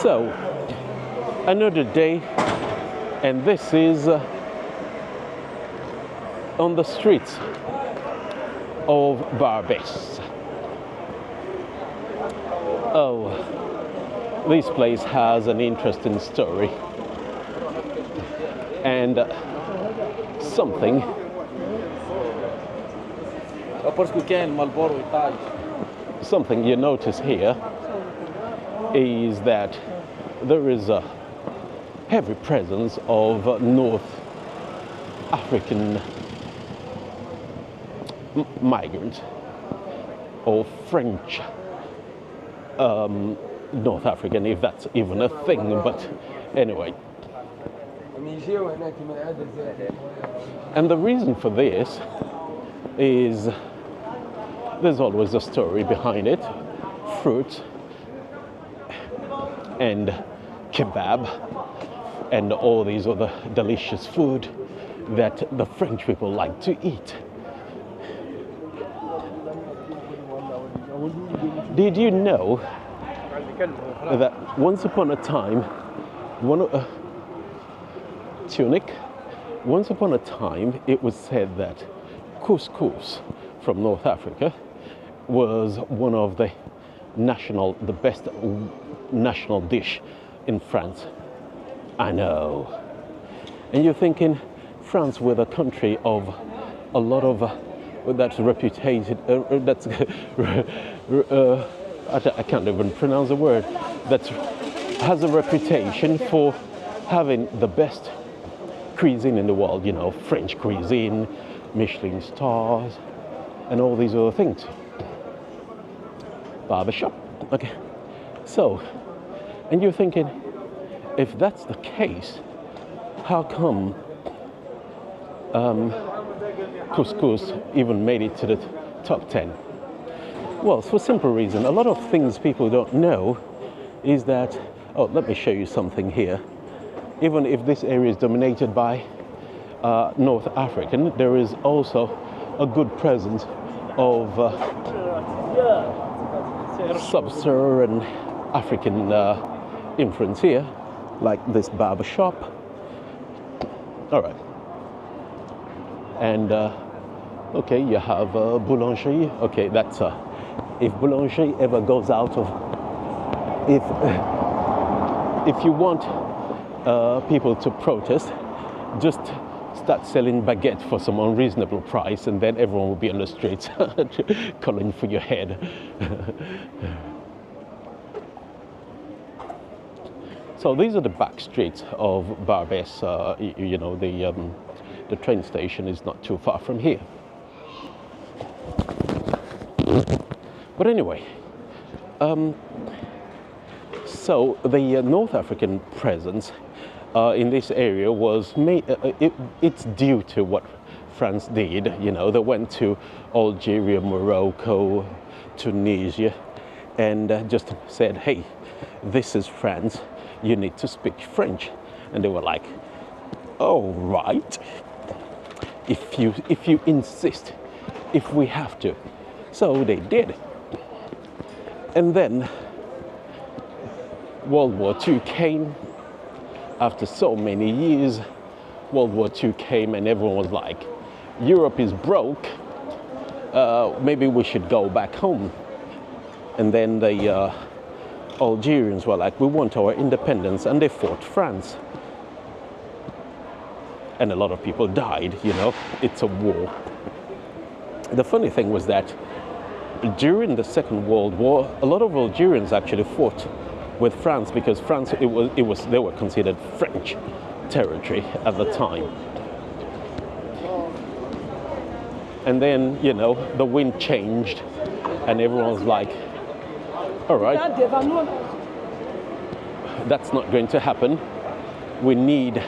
So, another day, and this is on the streets of Barbès. Oh, this place has an interesting story, and something you notice here is that there is a heavy presence of North African migrants or French North African, if that's even a thing, but anyway. And the reason for this is there's always a story behind it. Fruit and kebab and all these other delicious food that the French people like to eat. Did you know that once upon a time, once upon a time it was said that couscous from North Africa was one of the best national dish in France. I know. And you're thinking, France, with a country of a lot of that's reputed, that's I can't even pronounce the word, that has a reputation for having the best cuisine in the world, you know, French cuisine, Michelin stars, and all these other things. Barbershop. Okay. So, and you're thinking, if that's the case, how come couscous even made it to the top 10? Well, for a simple reason. A lot of things people don't know is that, oh, let me show you something here. Even if this area is dominated by North African, there is also a good presence of sub-Saharan African influence here, like this barber shop. All right. And okay, you have boulangerie. Okay, that's if boulangerie ever goes out of, if you want people to protest, just start selling baguette for some unreasonable price, and then everyone will be on the streets calling for your head. So these are the back streets of Barbès. You know, the train station is not too far from here. But anyway, so the North African presence in this area was it's due to what France did. You know, they went to Algeria, Morocco, Tunisia, and just said, hey, this is France, you need to speak French. And they were like, all right, if you insist, if we have to. So they did. And then World War II came. After so many years, World War II came, and everyone was like, Europe is broke, maybe we should go back home. And then the Algerians were like, we want our independence, and they fought France. And a lot of people died, you know, it's a war. The funny thing was that during the Second World War, a lot of Algerians actually fought with France, because France, they were considered French territory at the time. And then, you know, the wind changed, and everyone was like, all right, that's not going to happen. We need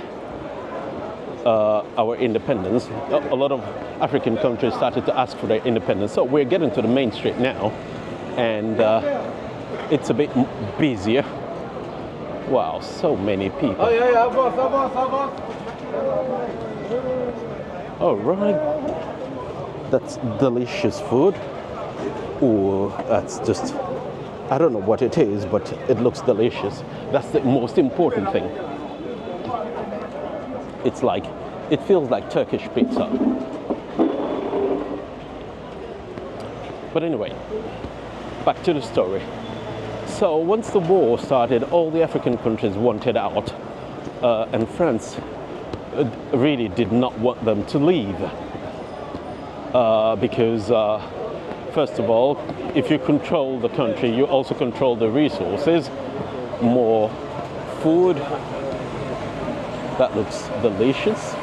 our independence. A lot of African countries started to ask for their independence. So we're getting to the main street now, and it's a bit busier. Wow, so many people. All right, that's delicious food. Oh, that's just I don't know what it is, but it looks delicious. That's the most important thing. It feels like Turkish pizza. But anyway, back to the story. So once the war started, all the African countries wanted out, and France really did not want them to leave. Because first of all, if you control the country, you also control the resources. More food. That looks delicious.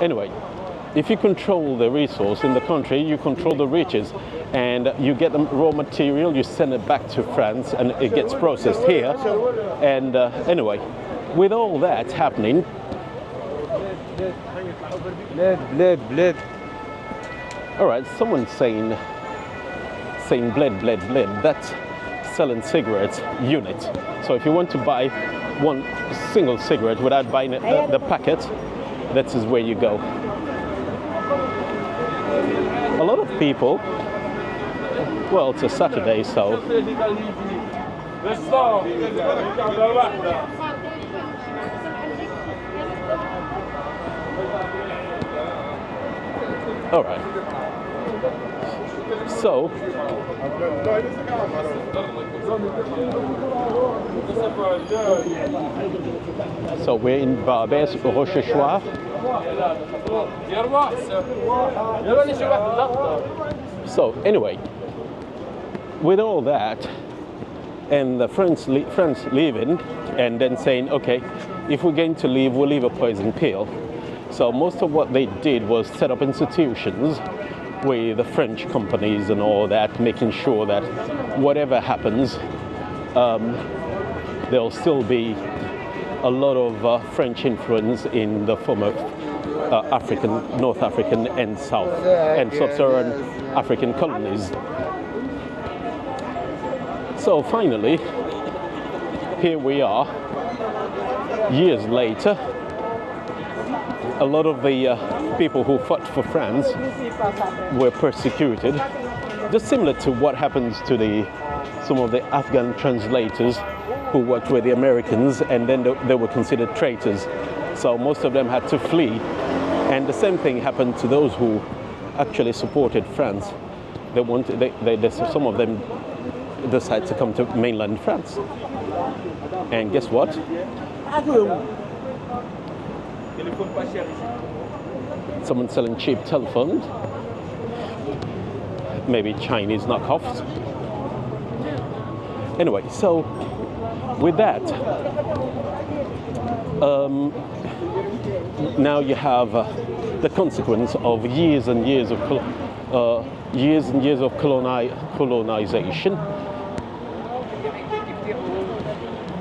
Anyway, if you control the resource in the country, you control the riches, and you get the raw material, you send it back to France, and it gets processed here. And anyway, with all that happening, all right, someone's saying bled. That's selling cigarettes unit. So if you want to buy one single cigarette without buying the packet, that is where you go. A lot of people, well, it's a Saturday, so all right. So we're in Barbes Rochechouart. So anyway, with all that, and the France leaving, and then saying, okay, if we're going to leave, we'll leave a poison pill. So most of what they did was set up institutions with the French companies and all that, making sure that whatever happens, there'll still be a lot of French influence in the former North African and South and Sub-Saharan African colonies. So finally, here we are, years later. A lot of the people who fought for France were persecuted, just similar to what happens to some of the Afghan translators who worked with the Americans, and then they were considered traitors. So most of them had to flee. And the same thing happened to those who actually supported France. Some of them decided to come to mainland France. And guess what? Someone selling cheap telephones, maybe Chinese knockoffs. Anyway, so with that, now you have the consequence of years and years of colonization.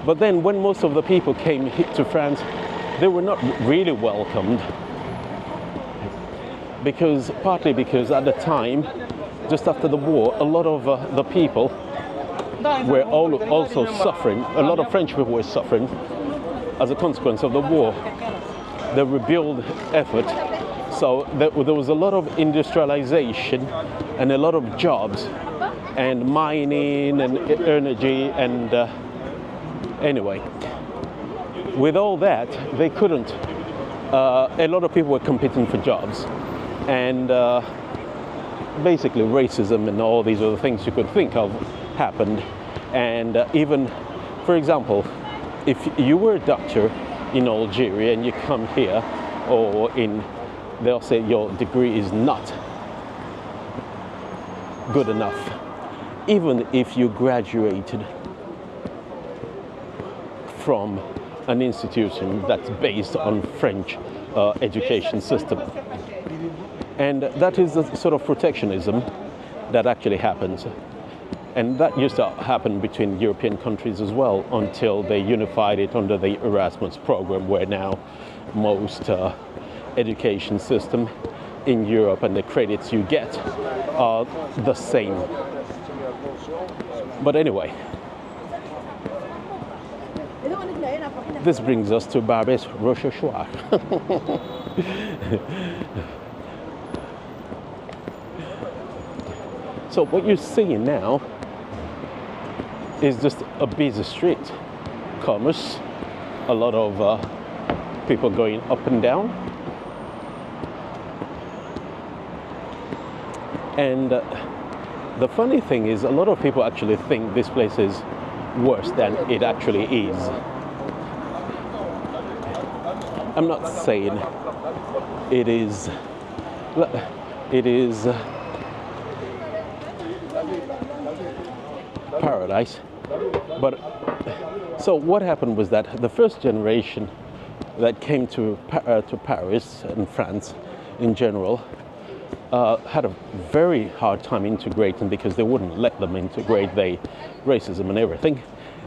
But then, when most of the people came to France, they were not really welcomed, partly because at the time, just after the war, a lot of the people were also suffering. A lot of French people were suffering as a consequence of the war, the rebuild effort. So there was a lot of industrialization and a lot of jobs and mining and energy and anyway. With all that, they couldn't. A lot of people were competing for jobs, and basically racism and all these other things you could think of happened. And even, for example, if you were a doctor in Algeria and you come here, they'll say your degree is not good enough, even if you graduated from an institution that's based on French education system. And that is the sort of protectionism that actually happens. And that used to happen between European countries as well, until they unified it under the Erasmus program, where now most education system in Europe and the credits you get are the same. But anyway, this brings us to Barbes Rochechouart. So So what you're seeing now is just a busy street, commerce, a lot of people going up and down. And the funny thing is, a lot of people actually think this place is worse than it actually is. I'm not saying it is paradise, but so what happened was that the first generation that came to Paris and France in general had a very hard time integrating because they wouldn't let them integrate, racism and everything.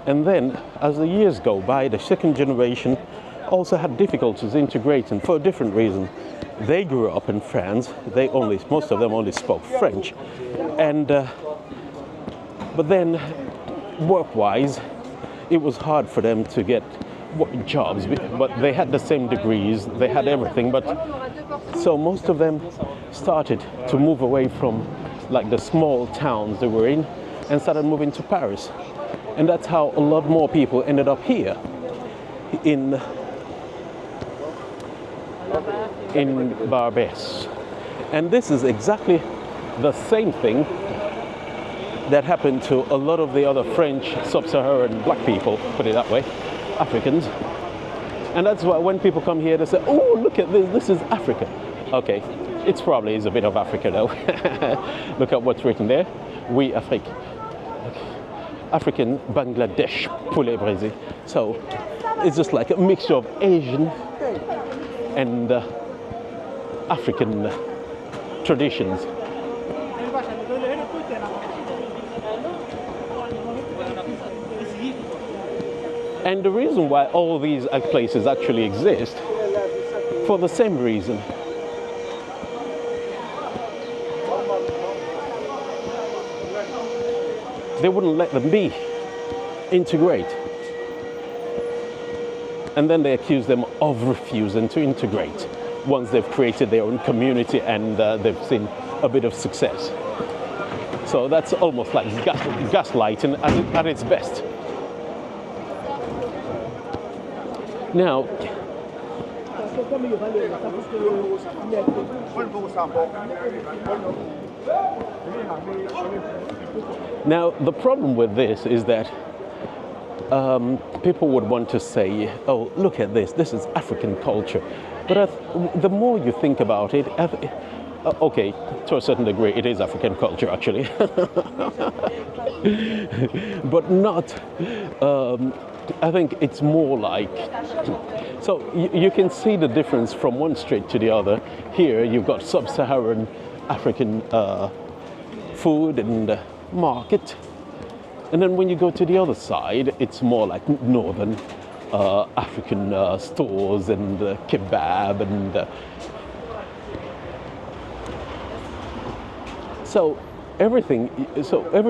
And then as the years go by, the second generation also had difficulties integrating for a different reason. They grew up in France. Most of them only spoke French, and but then work-wise, it was hard for them to get jobs. But they had the same degrees, they had everything. But so most of them started to move away from like the small towns they were in and started moving to Paris, and that's how a lot more people ended up here in Barbès. And this is exactly the same thing that happened to a lot of the other French sub-Saharan black people, put it that way, Africans. And that's why when people come here, they say, oh, look at this, this is Africa. Okay, it probably is a bit of Africa though. Look at what's written there. Oui, Afrique. African Bangladesh poulet braisé. So it's just like a mixture of Asian and African traditions. And the reason why all these places actually exist, for the same reason. They wouldn't let them integrate. And then they accuse them of refusing to integrate once they've created their own community and they've seen a bit of success. So that's almost like gaslighting at its best. Now, the problem with this is that people would want to say, oh, look at this, this is African culture. But the more you think about it, okay, to a certain degree, it is African culture, actually. But not, I think it's more like, so you can see the difference from one street to the other. Here, you've got sub-Saharan African food and market. And then when you go to the other side, it's more like northern African stores and kebab and so every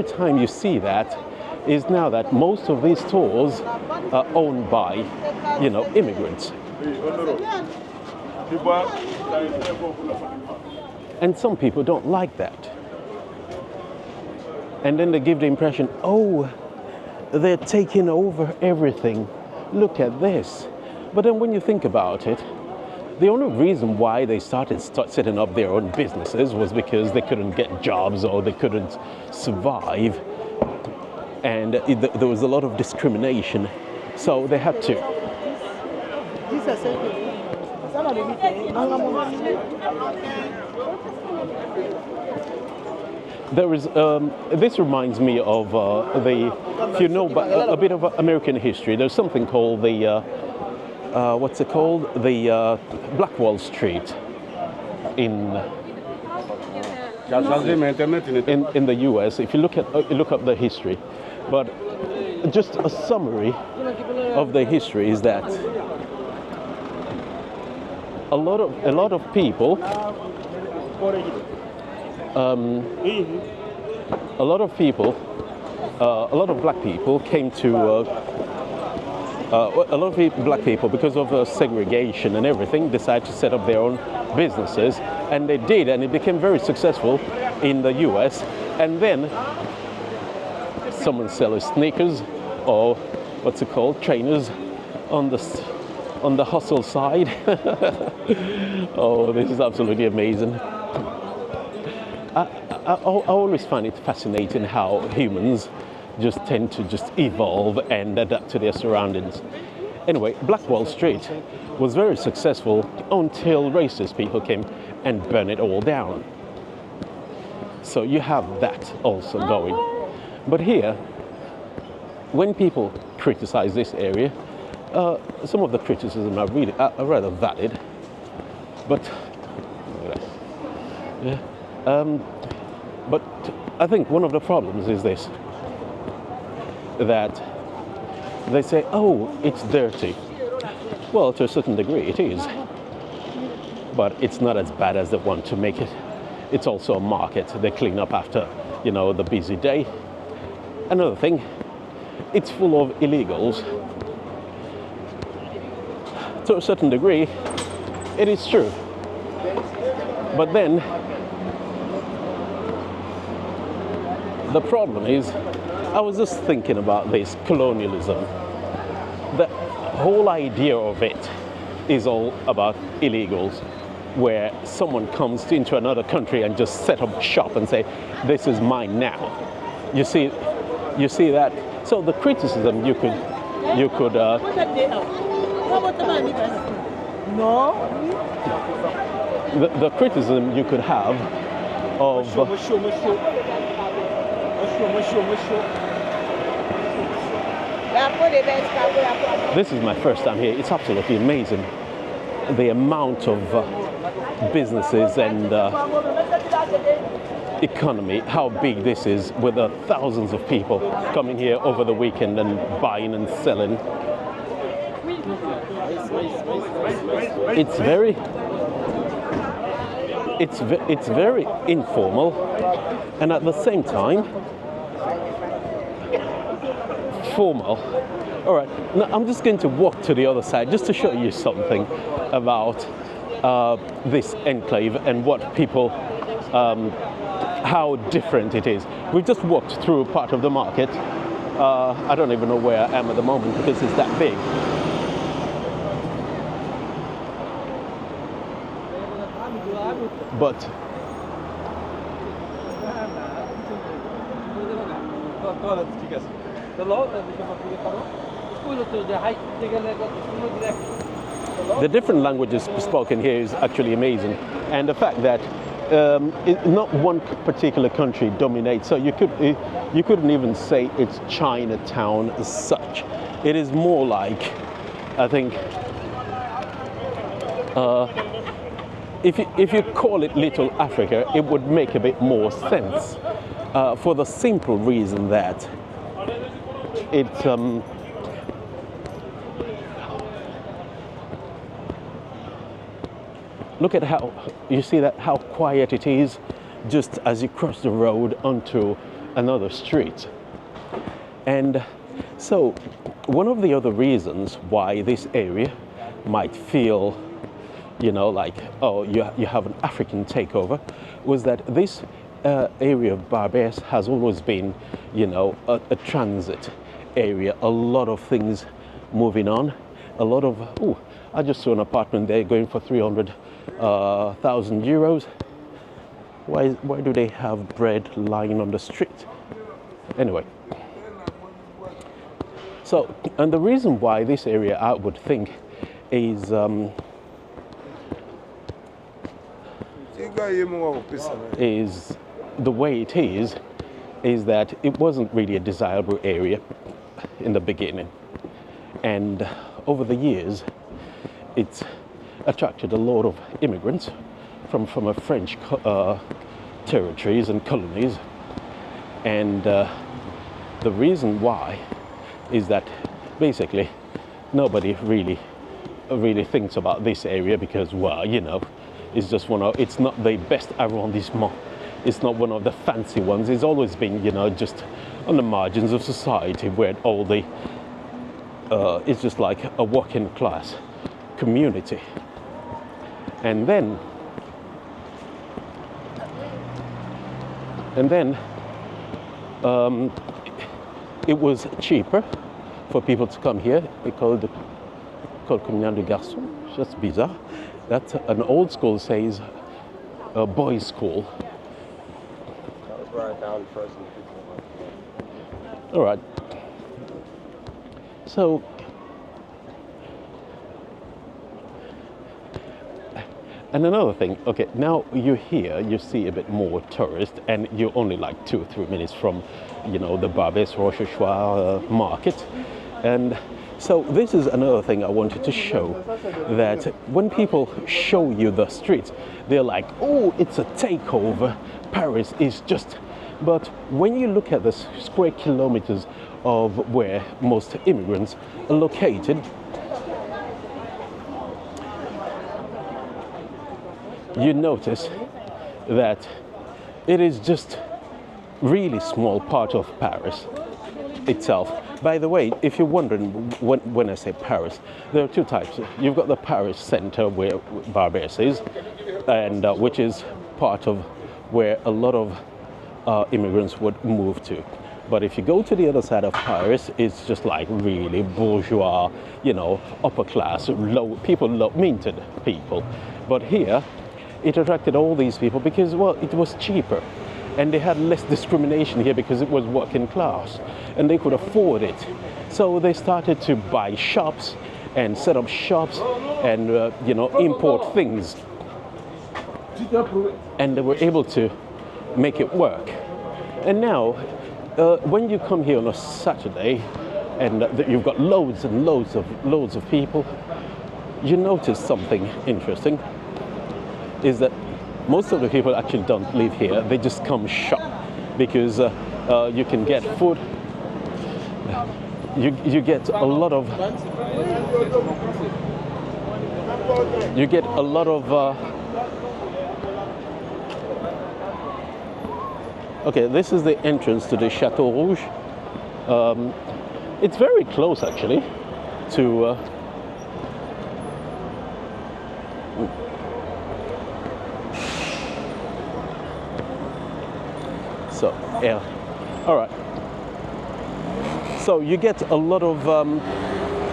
time you see that is now that most of these stores are owned by, immigrants. And some people don't like that. And then they give the impression, oh, they're taking over everything. Look at this. But then when you think about it, the only reason why they started setting up their own businesses was because they couldn't get jobs or they couldn't survive. And there was a lot of discrimination. So they had to. There is, this reminds me of if you know a bit of American history, there's something called the, what's it called? The Black Wall Street in the US, if you look up the history. But just a summary of the history is that a lot of people a lot of black people came to a lot of black people, because of segregation and everything, decided to set up their own businesses, and they did, and it became very successful in the US. And then someone sells sneakers, or what's it called, trainers on the hustle side. Oh, this is absolutely amazing. I always find it fascinating how humans just tend to just evolve and adapt to their surroundings. Anyway, Black Wall Street was very successful until racist people came and burned it all down. So you have that also going. But here, when people criticize this area, some of the criticism are really rather valid. But yeah, but I think one of the problems is this: that they say, "Oh, it's dirty." Well, to a certain degree, it is, but it's not as bad as they want to make it. It's also a market. They clean up after, the busy day. Another thing, it's full of illegals. To a certain degree, it is true. But then, the problem is, I was just thinking about this colonialism. The whole idea of it is all about illegals, where someone comes into another country and just set up shop and say, "This is mine now." You see that? So the criticism you could the criticism you could have of this is my first time here. It's absolutely amazing, the amount of businesses and economy, how big this is, with thousands of people coming here over the weekend and buying and selling. It's very informal, and at the same time formal. All right, now I'm just going to walk to the other side just to show you something about this enclave and what people, how different it is. We've just walked through part of the market. I don't even know where I am at the moment because it's that big. But the different languages spoken here is actually amazing, and the fact that not one particular country dominates, so you couldn't even say it's Chinatown as such. It is more like, I think, if you call it Little Africa, it would make a bit more sense, for the simple reason that it look at how you see that how quiet it is just as you cross the road onto another street. And so one of the other reasons why this area might feel, like, oh, you have an African takeover, was that this area of Barbès has always been, a transit area. A lot of things moving on. A lot of, I just saw an apartment there going for 300,000 euros. Why do they have bread lying on the street? Anyway. So, and the reason why this area, I would think, is the way it is that it wasn't really a desirable area in the beginning, and over the years it's attracted a lot of immigrants from a French territories and colonies, and the reason why is that basically nobody really thinks about this area because, well, it's just it's not the best arrondissement. It's not one of the fancy ones. It's always been, just on the margins of society where all the, it's just like a working class community. And then it was cheaper for people to come here. It's called Communal de Garçons. That's bizarre. That's an old school says a boys' school. That was where I found first. All right. So, and another thing, okay, now you're here, you see a bit more tourists, and you're only like 2 or 3 minutes from, you know, the Barbes Rochechouart market. And so this is another thing I wanted to show, that when people show you the streets, they're like, oh, it's a takeover, Paris is just... But when you look at the square kilometers of where most immigrants are located, you notice that it is just really small part of Paris itself. By the way, if you're wondering when I say Paris, there are 2 types. You've got the Paris center where Barbès is, and which is part of where a lot of immigrants would move to. But if you go to the other side of Paris, it's just like really bourgeois, you know, upper class, minted people. But here, it attracted all these people because, well, it was cheaper. And they had less discrimination here because it was working class. And they could afford it. So they started to buy shops and set up shops and, you know, import things. And they were able to make it work. And now, when you come here on a Saturday and you've got loads and loads of people, you notice something interesting, is that most of the people actually don't live here. They just come shop because you can get food. You get a lot of okay, this is the entrance to the Chateau Rouge. It's very close actually to so yeah, all right. So you get a lot of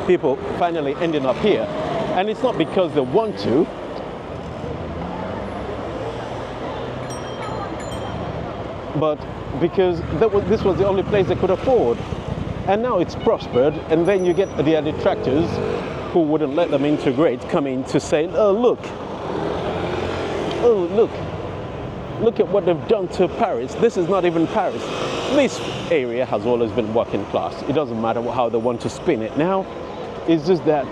people finally ending up here, and it's not because they want to. But because this was the only place they could afford. And now it's prospered, and then you get the detractors who wouldn't let them integrate coming to say, oh look, look at what they've done to Paris. This is not even Paris. This area has always been working class. It doesn't matter how they want to spin it now. It's just that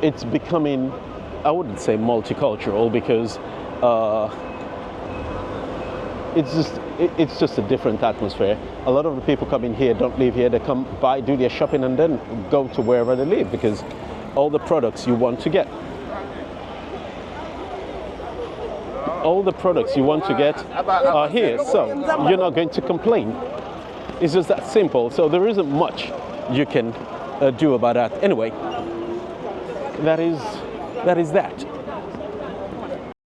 it's becoming, I wouldn't say multicultural, because it's just a different atmosphere. A lot of the people coming here don't live here. They come by, do their shopping, and then go to wherever they live, because all the products you want to get, are here. So you're not going to complain. It's just that simple. So there isn't much you can do about that. Anyway, that is that.